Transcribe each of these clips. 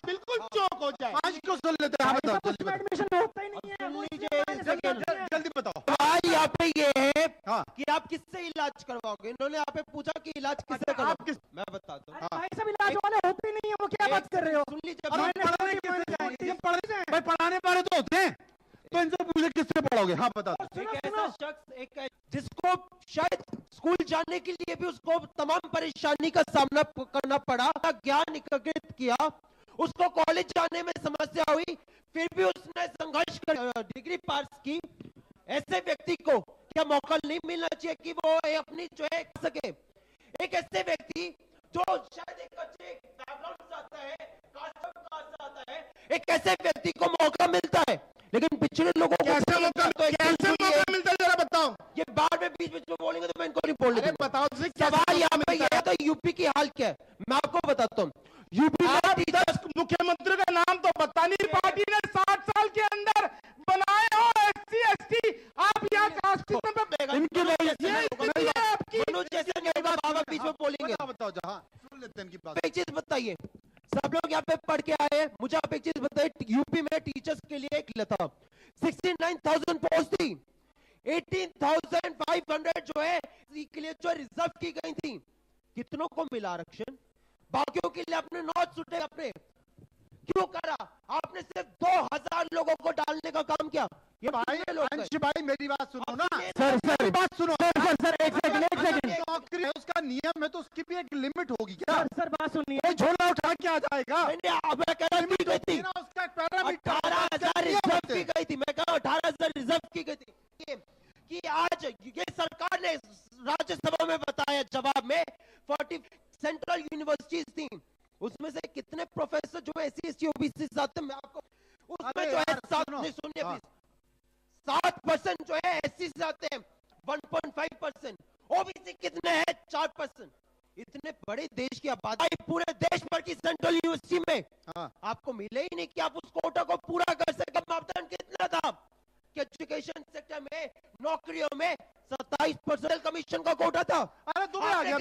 बिल्कुल चौक हो जाए। 5 को सुन लेते हैं। एडमिशन होता ही नहीं है। जल्दी बताओ। सवाल यहाँ पे ये है हाँ। कि आप किससे इलाज करवाओगे? इन्होंने यहाँ पे पूछा कि इलाज किससे आप करवाओगे? किस मैं बताता हूँ। भाई सब इलाज वाले होते ही नहीं है, वो क्या बात कर रहे हो? सुन लीजिए, भाई पढ़ाने वाले तो होते हैं, तो इनसे पूछे किससे पढ़ोगे? हाँ बता दो। एक ऐसा शख्स, एक जिसको शायद स्कूल जाने के लिए भी उसको तमाम परेशानी का सामना करना पड़ा, ज्ञान एकत्रित किया, उसको कॉलेज जाने में समस्या हुई, फिर भी उसने संघर्ष कर डिग्री पास की। ऐसे व्यक्ति को क्या मौका नहीं मिलना चाहिए कि वो अपनी जो है सके? एक ऐसे व्यक्ति जो शायद एक अच्छे बैकग्राउंड से आता है, कास्ट से आता है, एक ऐसे व्यक्ति को मौका मिलता है, लेकिन पिछड़े लोगों को कैसे मौका मिलता है जरा बताओ। ये बार में बीच में बोलेंगे तो मैं इनको नहीं बोलने दूंगा। बताओ सवाल यहाँ पे ये है, तो यूपी की हाल क्या है मैं आपको बताता हूँ। यूपी में 10 मुख्यमंत्री का नाम तो बता नहीं। पार्टी ने 60 साल के अंदर बनाए हो SC ST, आप यहाँ कास्ट इनकी मनोज जैसे नहीं होगा, बाबा बीच में बोलेंगे। बताओ जहाँ सुन लेते हैं इनकी बात। एक चीज बताइए, सब लोग यहाँ पे पढ़ के आए हैं, मुझे आप एक चीज बताइए, यूपी में टीचर्स के लिए एक था 69,000 पोस्ट थी, 18,500 जो है के लिए जो रिजर्व की गई थी। कितनों को मिला आरक्षण? बाकियों के लिए आपने नॉट सुटे अपने क्यों करा? आपने सिर्फ 2,000 लोगों को डालने का काम किया। ये भाई मेरी बात सुनो ना। सर बात सुनो। सर एक सेकंड। नौकरी है, उसका नियम है, तो उसकी भी एक लिमिट होगी क्या? सर बात सुनिए। कोई झोला उठा के आ जाएगा? मैं कह रहा हूं गई थी, उसका पैरामीटर 18,000 रिजर्व की गई थी। मैं कह रहा हूं 18,000 रिजर्व की गई थी। कि आज ये सरकार ने राज्यसभा में बताया जवाब में 40 सेंट्रल यूनिवर्सिटीज थी, उसमें से कितने प्रोफेसर जो SC ST OBC आते हैं, मैं आपको उसमें जो है 7% जो है SC से आते हैं, 1.5%। OBC कितने हैं? 4%। इतने बड़े देश की आबादी, पूरे देश भर की सेंट्रल यूनिवर्सिटी में आपको मिले ही नहीं कि आप उस कोटा को पूरा कर सके। मापदंड कितना था कि एजुकेशन सेक्टर में, नौकरियों में 27% कमीशन का कोटा था। अरे तुम्हें आ गया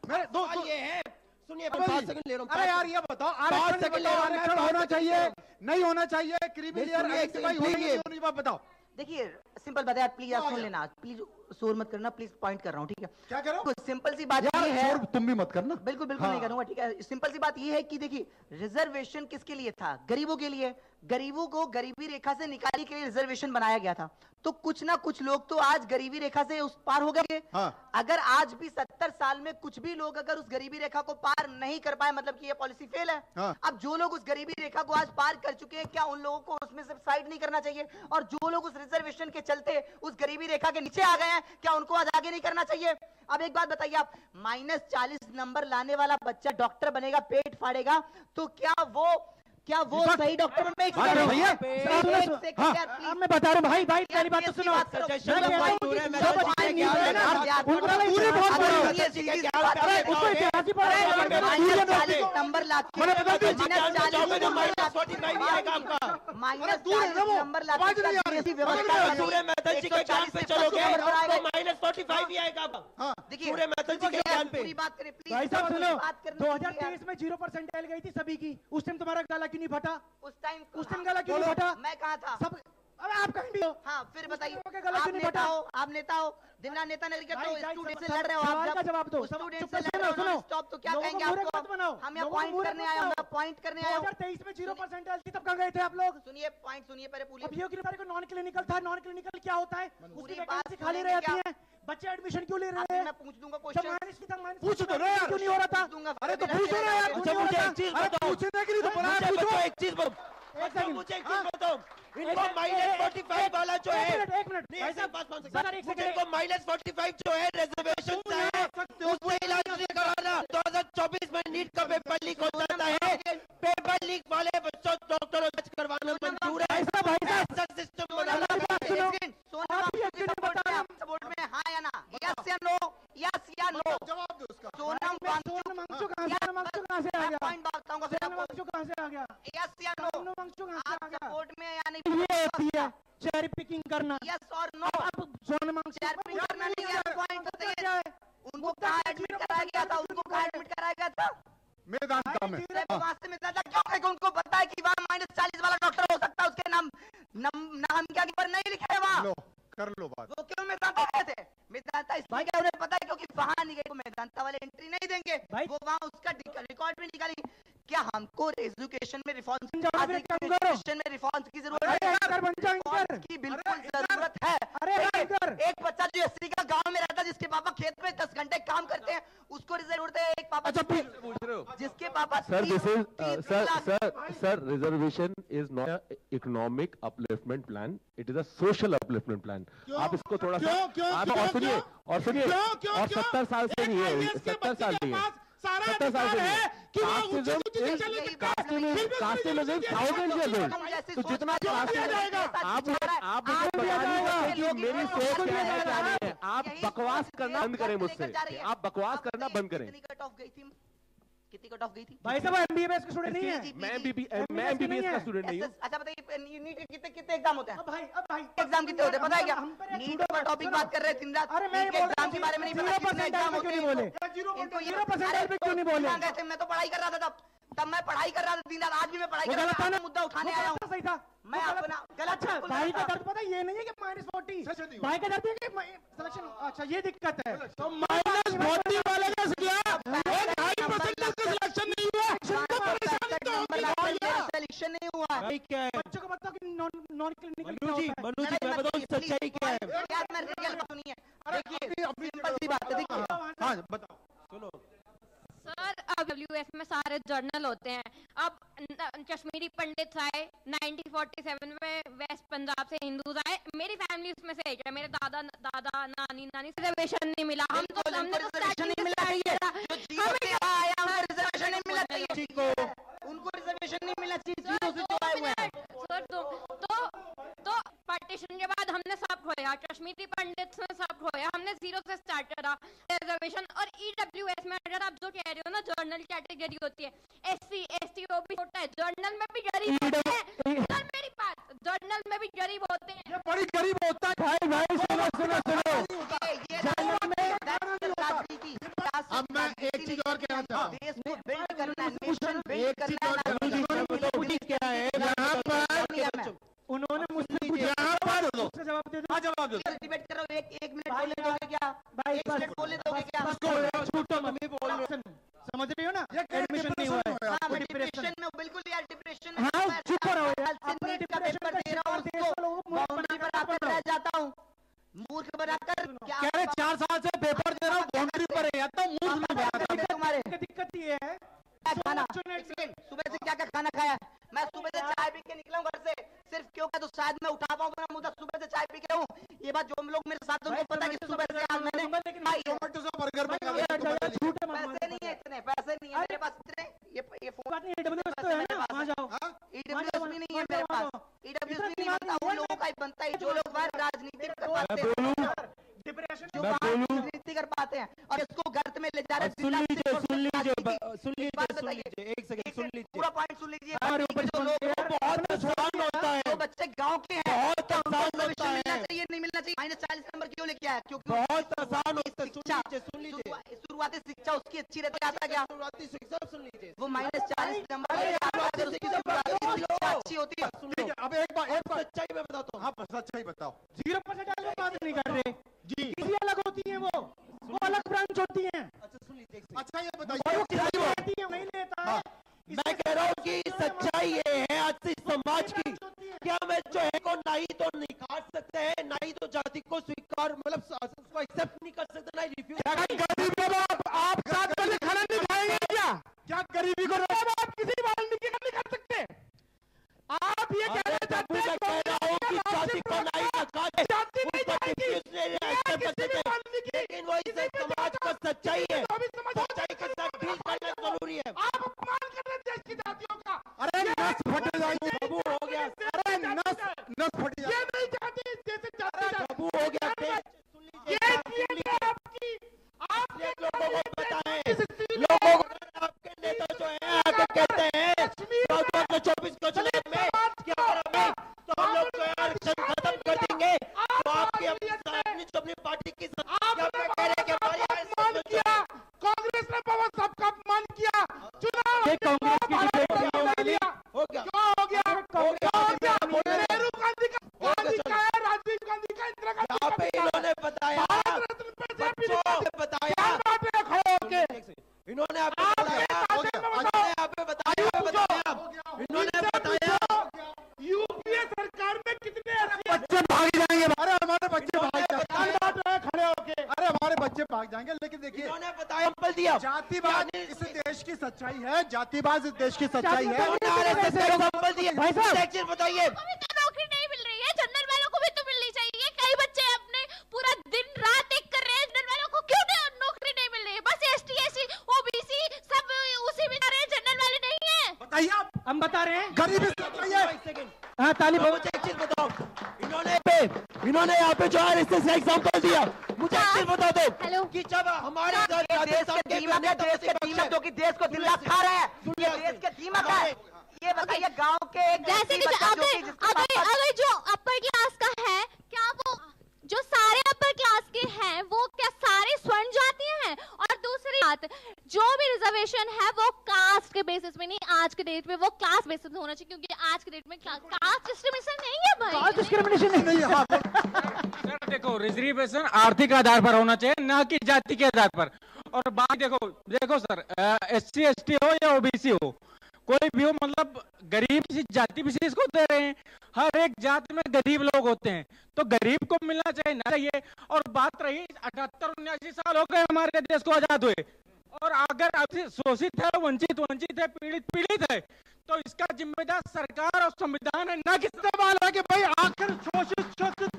मेरे दो ये है, सुनिए 5 सेकंड ले रहा हूँ। अरे यार ये बताओ, आरक्षण होना चाहिए नहीं होना चाहिए? क्रीमी बताओ। देखिए सिंपल बात है, प्लीज आप सुन लेना, प्लीज शोर मत करना, प्लीज पॉइंट कर रहा हूँ, ठीक है? क्या करो? तो सिंपल सी बात ये है, तुम भी मत करना। बिल्कुल नहीं करूंगा, ठीक है? सिंपल सी बात ये है कि देखिए, रिजर्वेशन किसके लिए था? गरीबों के लिए। गरीबों को गरीबी रेखा से निकालने के लिए रिजर्वेशन बनाया गया था। तो कुछ ना कुछ लोग तो आज गरीबी रेखा से उस पार हो गए। अगर आज भी 70 साल में कुछ भी लोग अगर उस गरीबी रेखा को पार नहीं कर पाए, मतलब कि ये पॉलिसी फेल है। अब जो लोग उस गरीबी रेखा को आज पार कर चुके हैं, क्या उन लोगों को उसमें से साइड नहीं करना चाहिए? और जो लोग उस रिजर्वेशन के चलते उस गरीबी रेखा के नीचे आ गए हैं, क्या उनको आज आगे नहीं करना चाहिए? अब एक बात बताइए आप, -40 नंबर लाने वाला बच्चा डॉक्टर बनेगा, पेट फाड़ेगा, तो क्या वो सही डॉक्टर में? भैया मैं बता रहा हूँ भाई पहली बात तो सुनो। नंबर पूरी बात करें भाई साहब, सुनो। 2023 में 0% गई थी सभी की, उस टाइम तुम्हारा गला क्यों नहीं फटा? उस टाइम गला क्यों नहीं फटा? मैं कहा था सब। अरे आप कहीं भी हो। हाँ फिर बताइए, आप नेता हो, दिन रात नेता नहीं करते हो, स्टूडेंट से लड़ रहे हो आप। का जवाब दो। स्टूडेंट से लड़ रहे हो स्टॉप, तो क्या कहेंगे आपको? हम यहाँ पॉइंट करने आए, 2023 में 0% थी, तब कहाँ गए थे आप लोग? सुनिए पॉइंट सुनिए पहले। अभियोग की तारीख को नॉन क्लिनिकल था। नॉन क्लिनिकल क्या होता है? पूरी बात खाली रहती है, बच्चे एडमिशन क्यों ले रहे हैं? मैं पूछ दूंगा क्वेश्चन। पूछ दो ना यार, क्यों नहीं हो रहा था? अरे तो पूछो ना यार। मुझे एक चीज बताओ, पूछने के लिए तो बोला, पूछो एक चीज बताओ, मुझे एक चीज बताओ, इनको -45 वाला जो है, एक मिनट इनको -45 जो है रिजर्वेशन है, उससे इलाज नहीं कराना। 2024 में नीट का पेपर लीक हो जाता है, पेपर लीक वाले बच्चों डॉक्टर इलाज करवाना मंजूर है। ऐसा सिस्टम बनाना। सपोर्ट में हाँ या ना? यस या नो? यस या नो? जवाब दो उसका। सोनम वांगचुक कहाँ से आ गया? पॉइंट बताऊंगा फिर आपको। कहाँ से आ गया? यस या नो? आप सपोर्ट में या नहीं? ये होती है चेरी पिकिंग करना। यस और नो? सोनम चेरी पिकिंग करना नहीं है, पॉइंट बताइए। उनको कहाँ एडमिट कराया गया था? मेदांता में वहां से मेदांता क्यों गए? उनको पता है कि वहाँ -40 वाला डॉक्टर हो सकता है, उसके नाम क्या पर नहीं लिखा है वहाँ। कर लो बात। वो क्यों मेदांता गए थे? मेदांता इसलिए गए, उन्हें पता है क्योंकि वहां नहीं गए तो मेदांता वाले एंट्री नहीं देंगे। वो वहाँ उसका रिकॉर्ड में निकालेंगे। क्या हमको एजुकेशन में रिफॉर्म्स की जरूरत है? की बिल्कुल जरूरत है। एक बच्चा जो एससी का गांव में रहता है, जिसके पापा खेत में 10 घंटे काम करते हैं, उसको जरूरत है एक पापा जिसके पापा Sir, reservation is not an economic upliftment plan. It is a social upliftment plan. आप इसको थोड़ा सा आप और सुनिए और 70 साल से नहीं है, 70 साल नहीं है, 70 साल से नहीं है। Casteism thousand years old. तो जितना आप मेरी सोच क्या है क्या नहीं है, आप बकवास करना बंद करें मुझसे, आप बकवास करना बंद करें। कितनी कट ऑफ गई थी? भाई साहब एमबीबीएस का स्टूडेंट नहीं है। मैं एमबीबीएस का स्टूडेंट नहीं हूँ। अच्छा बताइए, नीट के कितने एग्जाम होते हैं? अब भाई एग्जाम कितने होते हैं पता है क्या? नीट का टॉपिक बात कर रहे हैं दिन रात। अरे मैं एग्जाम के बारे में नहीं पता कितने एग्जाम होते हैं। बोले इनको 0% पे क्यों नहीं बोले? गए थे, मैं तो पढ़ाई कर रहा था तब मैं पढ़ाई कर रहा था दिन रात। आज भी मैं पढ़ाई कर रहा था, मुद्दा उठाने आया हूँ। सही था, मैं अपना गलत। अच्छा भाई का दर्द पता है, ये नहीं है कि -40 भाई का दर्द है कि सिलेक्शन। अच्छा ये दिक्कत है, तो -40 वाले का क्या 2.5% का सिलेक्शन नहीं हुआ, सिलेक्शन नहीं हुआ। क्या है बच्चों को बताओ कि नॉन क्लिनिकल मनु जी, मैं बताऊं सच्चाई क्या है? यार मैं रियल बात सुनिए, देखिए सिंपल सी बात है, देखिए हाँ बताओ। सुनो सर, अब WS में सारे जर्नल होते हैं। अब कश्मीरी पंडित आए 1947 में, वेस्ट पंजाब से हिंदूज आए, मेरी फैमिली उसमें से एक है। मेरे दादा नानी रिजर्वेशन नहीं मिला। हमने तो रिजर्वेशन नहीं मिला चाहिए, जो जीरो से आया उनको रिजर्वेशन नहीं मिला चाहिए, ठीक हो, उनको रिजर्वेशन नहीं मिला चाहिए जीरो से जो आए हुए हैं। सर तो पार्टीशन के बाद हमने सब खोया, कश्मीरी पंडित ने सब खोया, हमने जीरो से स्टार्ट करा रिजर्वेशन। और EWS में अगर आप जो कह रहे हो ना, जर्नल कैटेगरी होती है, SC ST OBC होता है, जर्नल में भी गरीब होते हैं। सर मेरी बात, जर्नल में भी गरीब होते हैं। ये बड़ी गरीब होता है भाई सुनो। अब मैं एक चीज और कहना चाहता हूँ, देश को बिल्ड करना, नेशन बिल्ड करना। क्या है यहाँ पर उन्होंने मुझसे यहाँ पर जवाब दे दो। जवाब दो। डिबेट कर रहे हो, एक मिनट बोले दोगे क्या? भाई एक मिनट बोले दोगे क्या? झूठो मम्मी बोल रहे हो, समझ रही हो ना? एडमिशन नहीं हुआ है। हाँ, मैं डिप्रेशन में हूँ, बिल्कुल यार डिप्रेशन में। हाँ, चुप रहो यार। अपने पेपर दे रहा हूँ, उसको बाउंड्री पर आकर रह जाता हूँ, मूर्ख बनाकर। क्या कह रहे 4 साल से पेपर दे रहा हूँ, बाउंड्री पर है, तो मूर्ख नहीं बनाता। तुम्हारे दिक्कत ये है, खाना सुबह से क्या क्या खाना खाया? मैं सुबह से चाय पी के निकला हूँ घर से, सिर्फ क्यों क्या? तो शायद मैं उठा पाऊंगा ना मुद्दा, सुबह से चाय पी के हूँ। ये बात जो लोग मेरे साथ उनको पता है कि सुबह से आज मैंने बर्गर पैसे नहीं है, इतने पैसे नहीं है मेरे पास, इतने ये फोन बात नहीं, EWS तो है ना, वहाँ जाओ। EWS भी नहीं है मेरे पास, EWS भी नहीं बनता, उन लोगों का ही बनता है जो लोग बाहर राजनीति कर पाते हैं, डिप्रेशन जो बाहर राजनीति कर पाते हैं और इसको गर्त में ले जा रहे हैं। सुन लीजिए एक सेकंड सुन लीजिए, पूरा पॉइंट सुन लीजिए। जो लोग बहुत आसान होता है, जो बच्चे गांव के हैं, बहुत आसान होता है, मिलना चाहिए नहीं मिलना चाहिए, -40 नंबर क्यों लेके आया? क्योंकि बहुत आसान होता है। सुन लीजिए शुरुआती शिक्षा उसकी अच्छी रहती, आता क्या? शुरुआती शिक्षा सुन लीजिए, वो -40 नंबर उसकी शुरुआती शिक्षा अच्छी होती है। ठीक है, अब एक बार सच्चाई में बताता हूँ। हाँ सच्चाई बताओ। 0% वाले बात नहीं कर रहे जी, किसी अलग होती है, वो अलग ब्रांच होती है। अच्छा सुन लीजिए, अच्छा ये और वो बताइए किसी लेती है, नहीं लेता है। मैं कह रहा हूँ कि सच्चाई ये है आज से समाज की, क्या मैं जो है को ना ही तो निकाल सकते हैं, ना ही तो जाति को स्वीकार मतलब उसको एक्सेप्ट नहीं कर सकते, ना ही रिफ्यूज। गरीबी को आप 7 बजे खाना नहीं खाएंगे क्या गरीबी को आप किसी वाल्मीकि का नहीं कर सकते? आप ये कहना चाहते हैं कह रहा हूँ कि जाति को ना ही नकारे, जाति नहीं जाएगी, लेकिन वही समाज का सच्चाई है, तो भी समझ सच्चाई के साथ डील इन्होंने आपको बताया यूपीए सरकार में कितने बच्चे भाग जाएंगे, अरे हमारे बच्चे भाग जाएंगे खड़े होके, अरे हमारे बच्चे भाग जाएंगे। लेकिन देखिए इन्होंने बताया दिया जातिवाद इस देश की सच्चाई है, जातिवाद इस देश की सच्चाई है। भाई साहब एक चीज बताइए, नौकरी नहीं मिल रही है, जनरल वालों को भी तो मिलनी चाहिए। कई बच्चे अपने पूरा दिन रात एक कर रहे हैं, जनरल वालों को क्यों नौकरी नहीं मिल रही है? बस एसटी एससी ओबीसी सब उसी में जा रहे हैं, जनरल वाले नहीं है। बताइए आप, हम बता रहे हैं, गरीबी सच्चाई है। हाँ ताली मुझे एक चीज बताओ, इन्होंने यहाँ पे जो है इससे एग्जांपल दिया, मुझे एक चीज बता दो कि जब हमारे देश के दीमक है, देश के दीमक जो कि देश को दिल्ला खा रहे हैं, ये देश के दीमक है। ये बताइए गांव के एक जैसे कि बच्चा जो कि जिसके पापा- अगर जो अपर क्लास का है, क्या वो जो सारे अपर क्लास के हैं वो क्या सारे स्वर्ण जाति हैं? और दूसरी बात, जो भी रिजर्वेशन है वो कास्ट के बेसिस में नहीं, आज के डेट में वो क्लास बेसिस में होना चाहिए, क्योंकि आज के डेट में कास्ट डिस्क्रिमिनेशन नहीं है भाई। कास्ट डिस्क्रिमिनेशन नहीं है। सर देखो, रिजर्वेशन आर्थिक आधार पर होना चाहिए, ना कि जाति के आधार पर। और बात देखो सर, एससी एसटी हो या ओबीसी हो, कोई भी हो, मतलब गरीब किसी जाति विशेष को दे रहे हैं। हर एक जाति में गरीब लोग होते हैं, तो गरीब को मिलना चाहिए ना चाहिए। और बात रही 78-79 साल हो गए हमारे देश को आजाद हुए, और अगर शोषित है, वंचित है, पीड़ित है, तो इसका जिम्मेदार सरकार और संविधान है, ना कि सवाल है कि भाई आखिर शोषित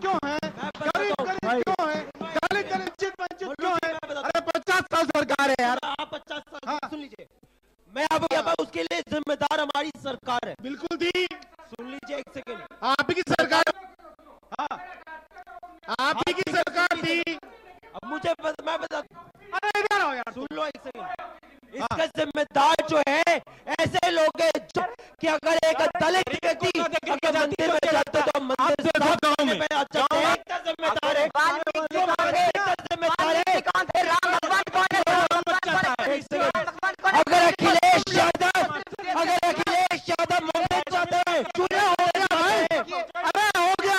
क्यों है, गरीब क्यों है, दलित वंचित क्यों है? अरे 50 साल सरकार है यार। आप 50 साल सुन लीजिए, मैं अब उसके लिए जिम्मेदार हमारी सरकार है। बिल्कुल थी, सुन लीजिए एक सेकंड, आपकी सरकार, हाँ आपकी की सरकार थी। अब मुझे मैं बता, अरे इधर आओ यार, सुन लो एक सेकंड। इसका जिम्मेदार जो है ऐसे लोग हैं जो कि अगर एक दलित व्यक्ति अगर मंदिर में जाते तो मंदिर से गाँव में जिम्मेदार है, जिम्मेदार है। अगर अखिलेश यादव मंदिर जाते हैं, चुनाव हो गया है। अरे हो गया,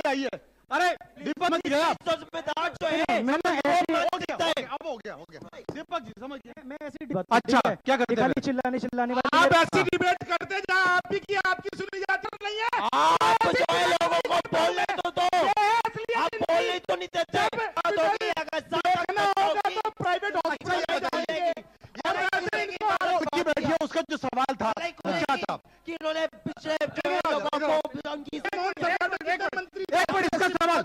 आइए। अरे दीपक मत गया, तो जिम्मेदार जो है अब हो गया। दीपक जी समझ गए, मैं ऐसी अच्छा क्या करते हैं? खाली चिल्लाने वाली आप ऐसी डिबेट करते जा, आपकी सुनी जाती नहीं है। आप जो है लोगों को बोलने दो, आप बोलने तो नहीं देते। तो प्राइवेट बैठिए, उसका जो सवाल था क्या था कि इन्होंने पिछले लोगों को एक मिनट, इसका सवाल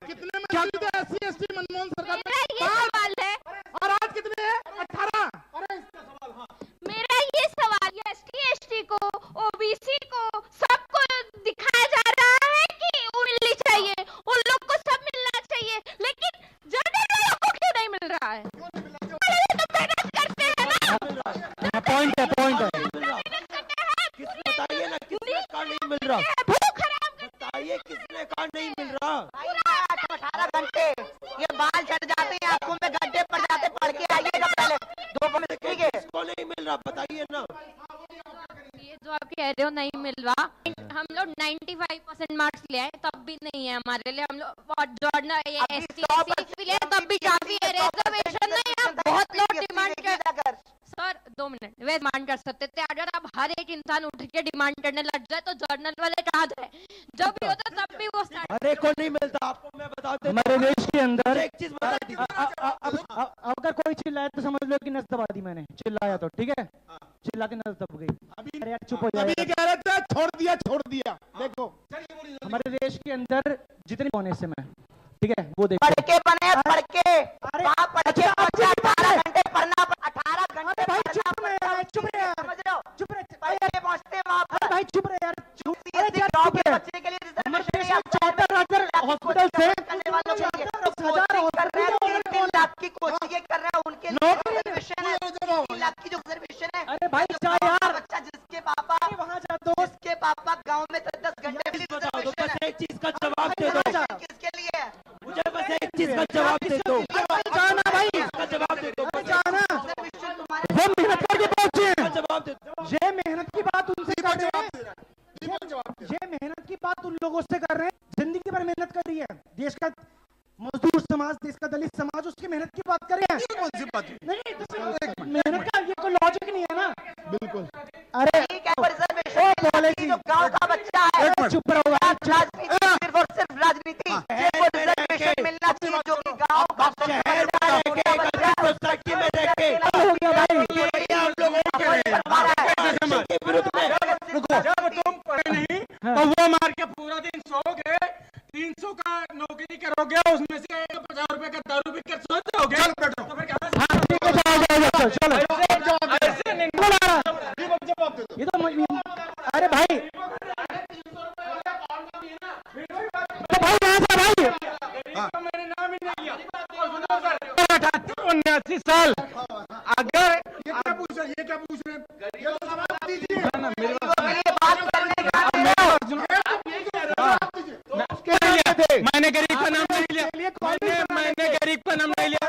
कितने मंत्री थे एससी एसटी मनमोहन सरकार में? ये सवाल है, और आज कितने हैं? 18। मेरा ये सवाल एसटी एसटी को, ओबीसी को, सबको दिखाया जा रहा है कि वो मिलनी चाहिए, उन लोग को सब मिलना चाहिए, लेकिन जनरल वालों को क्यों नहीं मिल रहा है? तो मेहनत करते हैं ना, पॉइंट है मेहनत करते हैं, बताइए ना किसने कहा नहीं मिल रहा, भूख हराम करते बताइए किसने कहा नहीं मिल रहा। 18 घंटे ये बाल झड़ जाते हैं, आंखों में गड्ढे पड़ जाते, पढ़ के आइएगा पहले 2 मिनट, ठीक है? किसको नहीं मिल रहा बताइए ना। ये जो आप कह रहे हो नहीं मिल रहा, हम लोग 95% मार्क्स ले आए तब भी नहीं है हमारे लिए। हम लोग जॉर्नल ये एसटी ले तब भी काफी है, रिजर्वेशन नहीं है, बहुत लोग डिमांड कर सर 2 मिनट वे डिमांड कर सकते थे। अगर आप हर एक इंसान उठ के डिमांड करने लग जाए तो जर्नल वाले कहाँ जाए? जब भी होता तब भी वो स्टार्ट। हर एक को नहीं मिलता, आपको मैं बता देता हूं। हमारे देश के अंदर एक चीज बता दीजिए, अगर कोई चिल्लाए तो समझ लो कि नस दबा दी मैंने, चिल्लाया तो ठीक है, चिल्ला के नस दब गई। अरे यार चुप हो अभी जाए। कह रहे थे छोड़ दिया। देखो हमारे देश के अंदर जितने होने से मैं, ठीक है, वो देखो पढ़ के बने, पढ़ के अरे वहाँ पढ़ के बच्चा 18 घंटे पढ़ना, 18 घंटे भाई पढ़ना चुप रहे यार, चुप रहे यार, समझ रहे हो? चुप रहे, पढ़ के पहुँचते वहाँ अरे पर भाई चुप रहे यार, UPSC यार, गाँव चुप के रहे। बच्चे के लिए हमारे रिजर्वेशन देश है, में 74,000 हॉस्पिटल से 3 लाख की कोचिंग कर रहे हैं, उनके लिए रिजर्वेशन है, 3 लाख की जो रिजर्वेशन है। अरे भाई जा यार, बच्चा जिसके पापा वहाँ जा दोस्त, जिसके पापा गांव में 10 घंटे के लिए बताओ तो रिजर्वेशन बस है, एक चीज का जवाब दे दो, किसके लिए है? मुझे बस एक चीज का जवाब दे दो, जाना भाई, इसका जवाब दे दो, जाना, रिजर्वेशन तुम्हारे वो मेहनत करके पहुंचे हैं। जवाब दे दो। ये मेहनत की बात उनसे कर रहे हैं, ये मेहनत की बात उन लोगों से कर रहे हैं, जिंदगी भर मेहनत कर रही है, देश का मजदूर समाज, देश का दलित समाज, उसकी मेहनत की बात कर रहे हैं। कौन सी बात? नहीं तो मेहनत का ये कोई लॉजिक नहीं है ना। बिल्कुल। अरे ठीक है, वो रिजर्वेशन पॉलिसी जो गांव का बच्चा है, चुप रहो यार, राजनीति सिर्फ और सिर्फ राजनीति, वो रिजर्वेशन मिलना चाहिए जो कि गांव का शहर में रह के सोसाइटी में रह के हो गया भाई। हम लोग जब तुम पढ़े नहीं तो वो मार के पूरा दिन सोओगे, 300 का नौकरी करोगे, उसमें से 50 रुपए का दारू पी कर सो जाओगे। तो फिर क्या चलो ऐसे नहीं ये तो अरे भाई तो भाई वहां से भाई मैंने नाम ही नहीं लिया। और सुनो सर, 78 साल अगर ये क्या पूछ रहे हैं? ये तो जवाब दीजिए। मैंने गरीब का नाम नहीं लिया, मैंने गरीब का नाम नहीं लिया,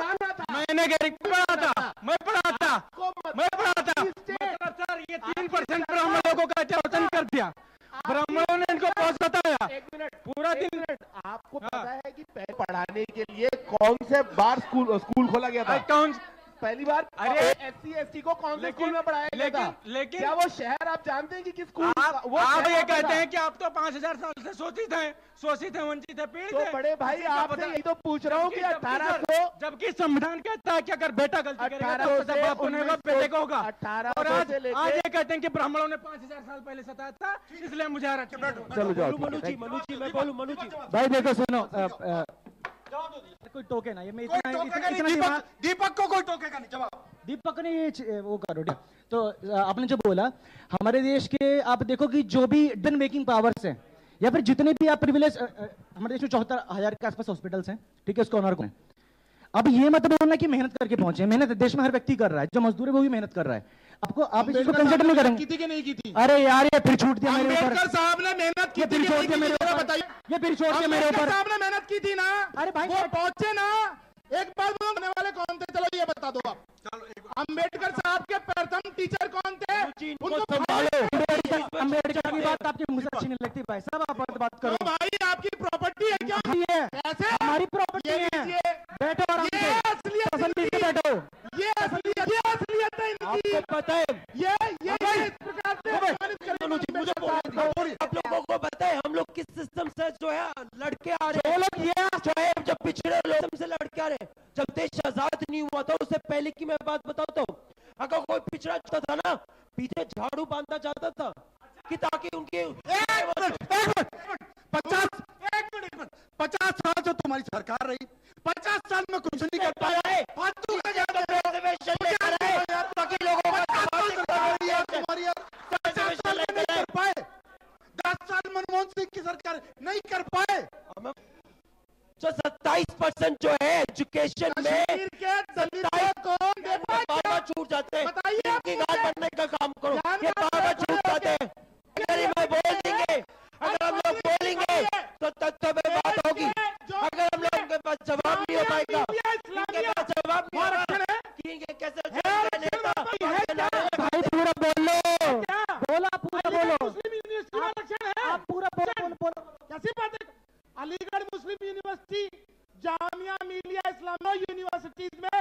मैंने गरीब को पढ़ा था, मैं पढ़ा था। मतलब सर ये 3% ब्राह्मणों को कैसे वचन कर दिया, ब्राह्मणों ने इनको बहुत बताया। पूरा दिन आपको पता है कि पहले पढ़ाने के लिए कौन से बार स्कूल खोला गया था? कौन पहली बार अरे SC ST को कौन से स्कूल में पढ़ाया गया था? लेकिन क्या वो शहर आप जानते हैं कि किस स्कूल? आप ये कहते हैं कि आप तो 5000 साल से शोषित हैं, वंचित है, पीड़ित तो है। बड़े भाई आपसे यही तो पूछ रहा हूँ कि 1800 जबकि संविधान कहता है कि अगर बेटा गलती करेगा तो 1800 सजा बाप को नहीं होगा, बेटे को होगा। 1800 और आज से लेके- आज ये कहते हैं कि ब्राह्मणों ने 5000 साल पहले सताया था, इसलिए मुझे आरक्षण। चलो जाओ। मनु जी मैं बोलूं मनु जी भाई देखो सुनो कोई टोके ना, ये मैं इतना दिमाग दीपक को कोई टोकेगा नहीं। जवाब दीपक ने वो करो ठीक। तो आपने जो बोला हमारे देश के आप देखो कि जो भी डिसीजन मेकिंग पावर्स हैं या फिर जितने भी आप प्रिविलेज, हमारे देश में 74,000 के आसपास हॉस्पिटल्स हैं, ठीक है, उसका ऑनर कौन है? अब ये मत बोलना कि मेहनत करके पहुंचे, मेहनत देश में हर व्यक्ति कर रहा है, जो मजदूर है वो भी मेहनत कर रहा है। आपको आप इसको कंसिडर नहीं करेंगे? की थी कि नहीं की थी? अरे यार ये फिर छूट दिया मेरे ऊपर, अम्बेडकर साहब ने मेहनत की ये थी फिर कि छोड़ नहीं दिया की मेरे थी? ऊपर, बताइए। ये फिर छोड़ दिया मेरे अम्बेडकर ऊपर। साहब ने मेहनत की थी ना? अरे भाई वो पहुंचे ना? एक बार बोलने वाले कौन थे? चलो ये बता दो आप। अम्बेडकर साहब के प्रथम टीचर कौन थे? उनको संभालो। अम्बेडकर की बात आपके मुंह से अच्छी नहीं लगती भाई साहब, आप बात करो। तो भाई आपकी प्रॉपर्टी है क्या? ये ऐसे हमारी प्रॉपर्टी ये है, लीजिए। बैठो आराम ये से, असलियत पसंद से बैठो। ये असलियत है इनकी। आपको पता है ये इस प्रकार से अपमानित करें। आप लोगों को पता है हम लोग किस सिस्टम से जो है लड़के आ रहे हैं? जो लोग ये जो है जब पिछड़े लोग से लड़के आ रहे हैं, जब देश आजाद नहीं हुआ था उससे पहले की मैं बात बताता हूँ। अगर कोई पिछड़ा होता था ना, पीछे झाड़ू बांधा जाता था कि ताकि उनकी 50 साल से तुम्हारी सरकार रही, 50 साल में कुछ नहीं कर पाया है। रिजर्वेशन लेकर आए ताकि लोगों का तुम्हारी 50 साल में नहीं कर पाए। 10 साल मनमोहन सिंह की सरकार नहीं कर पाए। जो 27% जो है एजुकेशन में कश्मीर के दलितों को बाबा छूट जाते हैं। बताइए इनकी गाल बनने का काम करो, ये बाबा छूट जाते हैं। अगर ये मैं बोल देंगे, अगर हम लोग बोलेंगे तो तथ्य में बात होगी। अगर हम लोगों के पास जवाब नहीं हो पाएगा, इनके पास जवाब नहीं होगा कि इनके कैसे नेता भाई पूरा बोलो, बोला पूरा बोलो, मुस्लिम यूनिवर्सिटी में आरक्षण है। आप पूरा बोलो। कैसी बात है? अलीगढ़ मुस्लिम यूनिवर्सिटी, जामिया मिलिया इस्लामिया यूनिवर्सिटीज में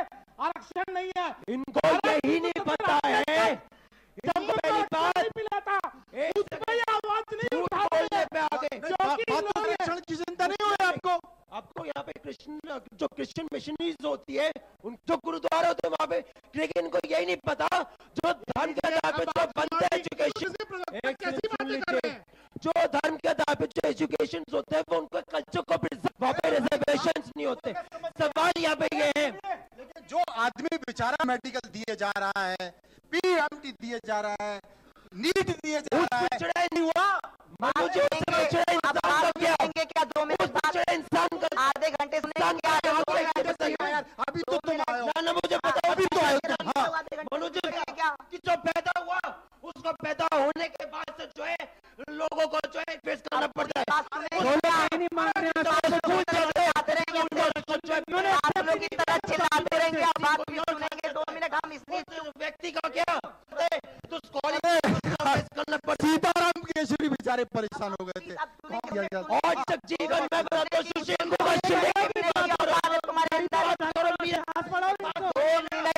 आरक्षण नहीं है। इनको यही नहीं पता है। जम्मू पहली बात पिलाता उसमें आवाज नहीं झूठ उठाते। बोलने पे आगे आरक्षण की चिंता नहीं हुई आपको? आपको यहाँ पे क्रिश्चियन मिशनरीज होती है, उन जो गुरुद्वारा होते हैं वहाँ पे, लेकिन इनको यही नहीं पता जो धर्म के आधार पे जो बनते हैं एजुकेशन, कैसी बातें कर रहे हैं? जो धर्म के आधार पे जो एजुकेशन होते हैं वो उनके कल्चर को वहाँ पे रिजर्वेशन नहीं होते। सवाल यहाँ पे ये है, लेकिन जो आदमी बेचारा मेडिकल दिए जा रहा है, PMT दिए जा रहा है, नीट दिए जा रहा है, पिछड़ा नहीं हुआ मुझे पिछड़ा इंसान का क्या? क्या 2 मिनट बाद पिछड़ा इंसान का आधे घंटे सुनेंगे इंसान क्या? का दो मिनट क्या? सुनेंगे यार। अभी तो तुम आए हो। ना मुझे पता, अभी तो आए हो। हाँ आधे घंटे मनोज सुनेंगे क्या? कि जो पैदा हुआ उसको पैदा होने के बाद से जो है लोगों को जो है फेस करना पड़ता है। बात सुनेंगे बोलो क्या? कहीं नहीं मान रहे हैं, चिल्लाते रहेंगे, आप लोग की तरह चिल्लाते रहेंगे, आप बात भी सुनेंगे। 2 मिनट हम इसलिए व्यक्ति का क्या तो फेस करना पड़ता है। सीताराम केसरी बेचारे परेशान हो गए थे। आज तक जीवन में बताता हूँ, सुशील कुमार शिंदे की भी बात करो, तुम्हारे अंदर बात करो, मेरा हाथ बढ़ाओ इसको। 2 मिनट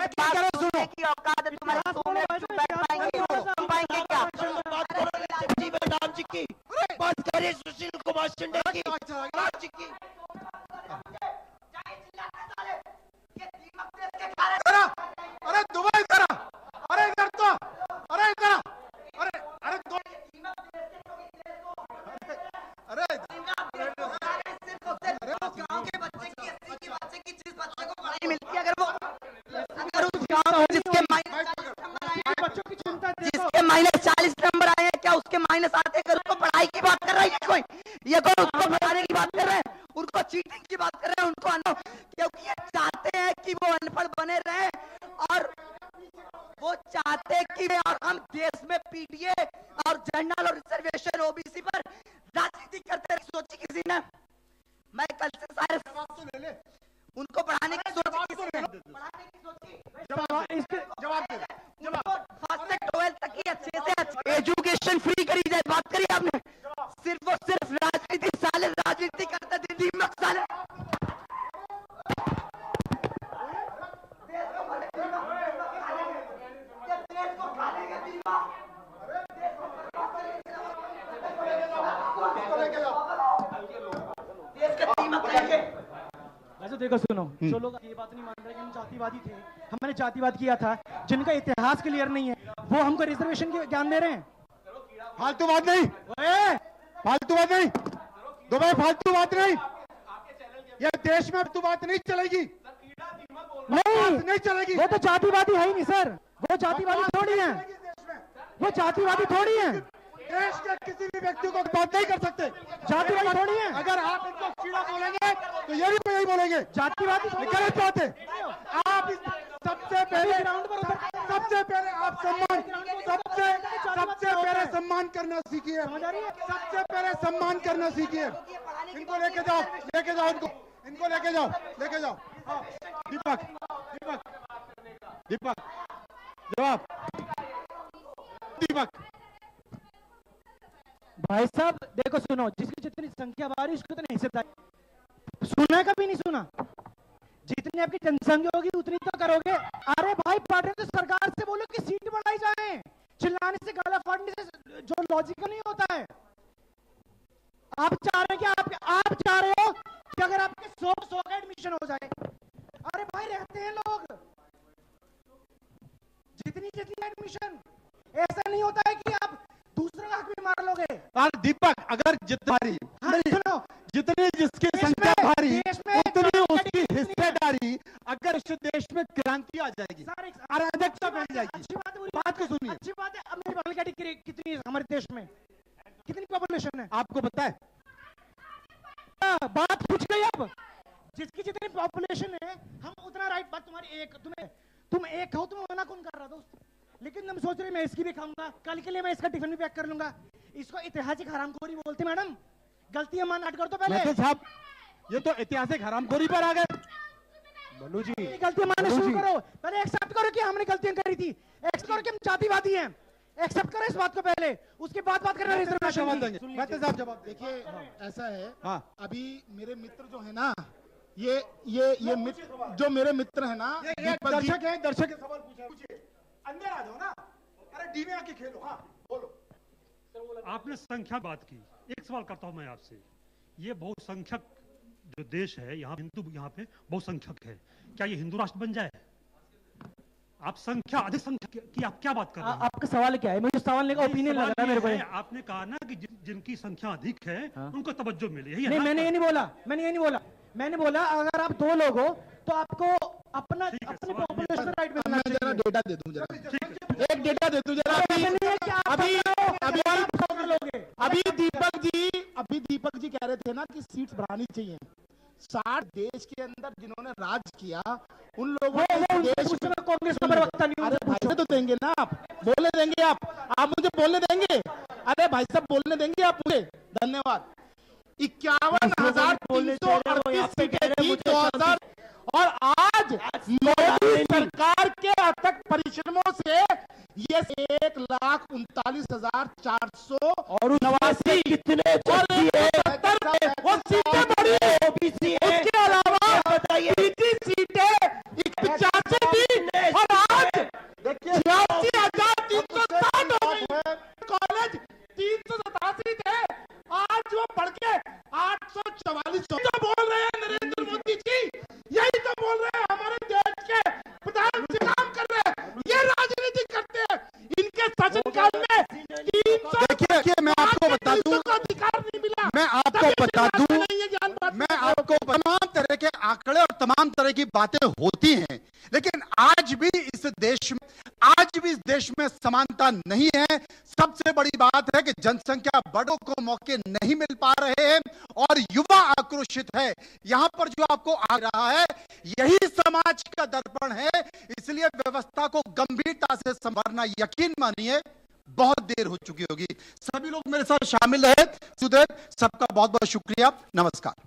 वो चाहते कि हम देश में पीडीए और जनरल और रिजर्वेशन ओबीसी पर राजनीति करते रहे। सोची किसी ने? मैं कल से सारे ले ले उनको पढ़ाने की सोची, पढ़ाने की सोची, जवाब दे, फर्स्ट से 12 तक की अच्छे से अच्छे एजुकेशन फ्री करी जाए। बात करी आपने, सिर्फ और सिर्फ राजनीति, साले राजनीति करते थे दीमक साले। वैसे देखो सुनो, जो लोग ये बात नहीं मान रहे कि हम जातिवादी थे, हमने जातिवाद किया था, जिनका इतिहास क्लियर नहीं है वो हमको रिजर्वेशन के ज्ञान दे रहे हैं। फालतू बात नहीं, फालतू बात नहीं, दो भाई फालतू बात नहीं। ये देश में फालतू बात नहीं चलेगी, नहीं चलेगी। वो तो जातिवादी है ही नहीं सर, वो जातिवादी थोड़ी है, वो जातिवादी थोड़ी है। देश के किसी भी व्यक्ति को बात नहीं कर सकते, जातिवादी थोड़ी है। अगर आप इनको कीड़ा बोलेंगे तो ये भी यही बोलेंगे जातिवादी गलत बात है। आप सबसे पहले आप सबसे पहले सम्मान करना सीखिए, सबसे पहले सम्मान करना सीखिए। इनको लेके जाओ इनको लेके जाओ। हाँ, दीपक जवाब। दीपक भाई साहब देखो सुनो, जिसकी जितनी संख्या बारी उसकी उतनी हिस्सेदारी। सुना कभी नहीं सुना? जितनी आपकी जनसंख्या होगी उतनी तो करोगे। अरे भाई पार्टी तो सरकार से बोलो कि सीट बढ़ाई जाए, चिल्लाने से गाला फाड़ने से जो लॉजिकल नहीं होता है। आप चाह रहे हो कि अगर आपके 100 का एडमिशन हो जाए। अरे भाई रहते हैं लोग, जितनी एडमिशन, ऐसा नहीं होता है कि आप दूसरा हक भी मार लोगे। दीपक अगर जितनी जिसकी संख्या भारी उतनी उसकी हिस्सेदारी, अगर इस देश में क्रांति आ जाएगी, अराजकता बढ़ जाएगी। बात को सुनिए, अच्छी बात है। अब मेरी पॉपुलैरिटी कितनी है हमारे देश में, कितनी पॉपुलेशन है आपको पता है? बात पूछ गई। अब जिसकी जितनी पॉपुलेशन है हम उतना राइट। बात तुम्हारी एक, तुम एक हो, तुम मना कौन कर रहा दोस्त? लेकिन तुम सोच रहे मैं इसकी भी खाऊंगा, कल के लिए मैं इसका टिफिन भी पैक कर लूंगा। इसको ऐतिहासिक हरामखोरी बोलते मैडम। गलतियां मान हट कर तो पहले साहब, ये तो ऐतिहासिक हरामखोरी पर आ गए। मनु जी, गलतियां मानना शुरू करो, पहले एक्सेप्ट करो कि हमने गलतियां करी थी, एक्सेप्ट करो कि हम जातिवादी हैं, एक्सेप्ट करो इस बात को पहले, उसके बाद बात करना रिजर्वेशन देंगे। साहब जवाब देखिए ऐसा है। हाँ। अभी मेरे मित्र जो है ना, ये मित्र जो मेरे मित्र है ना, दर्शक है, दर्शक सवाल पूछे। अंदर आ जाओ ना, अरे डी में आके खेलो। हाँ बोलो। आपने संख्या बात की, एक सवाल करता हूं मैं आपसे। ये बहुसंख्यक जो देश है, यहाँ हिंदू यहाँ पे बहुसंख्यक है, क्या ये हिंदू राष्ट्र बन जाए? आप संख्या अधिक संख्या की आप क्या बात कर रहे हैं? आपका सवाल क्या है? मुझे सवाल का ओपिनियन लग रहा है मेरे को। आपने कहा ना कि जिनकी संख्या अधिक है उनको तवज्जो मिले। नहीं, मैंने ये नहीं बोला। मैंने बोला अगर आप 2 लोग हो तो आपको अपनी पॉपुलेशन राइट मिलना मैं जरा डेटा दे दूं, एक डेटा दे दूं जरा। अभी दीपक जी कह रहे थे ना कि सीट्स बढ़ानी चाहिए। 60 देश के अंदर जिन्होंने राज किया उन लोगों कांग्रेस का प्रवक्ता नहीं। अरे भाई तो देंगे ना, आप बोलने देंगे, आप मुझे बोलने देंगे? अरे भाई साहब बोलने देंगे आप मुझे? धन्यवाद। 51,338 सीटें थी 2000 और आज मोदी सरकार के अथक परिश्रमों से ये 1,39,489 और कितने वो सीटें बढ़ी। उसके अलावा बताइए सीटें 85 थी और आज 86,360 हो गई। कॉलेज 387 थे, आज वो बढ़ के 844 तो बोल रहे हैं नरेंद्र मोदी जी, यही तो बोल रहे हैं हमारे देश के प्रधानमंत्री काम कर रहे हैं, ये राजनीति करते हैं। इनके शासनकाल में 300 देखिए मैं आपको बता दूं, अधिकार नहीं मिला। मैं आपको तमाम तरह के आंकड़े और तमाम तरह की बातें होती हैं, लेकिन आज भी इस देश में आज भी इस देश में समानता नहीं है। सबसे बड़ी बात है कि जनसंख्या बड़ों को मौके नहीं मिल पा रहे हैं और युवा आक्रोशित है। यहां पर जो आपको आ रहा है यही समाज का दर्पण है, इसलिए व्यवस्था को गंभीरता से संभालना, यकीन मानिए बहुत देर हो चुकी होगी। सभी लोग मेरे साथ शामिल रहे। सुदेव, सबका बहुत बहुत शुक्रिया। नमस्कार।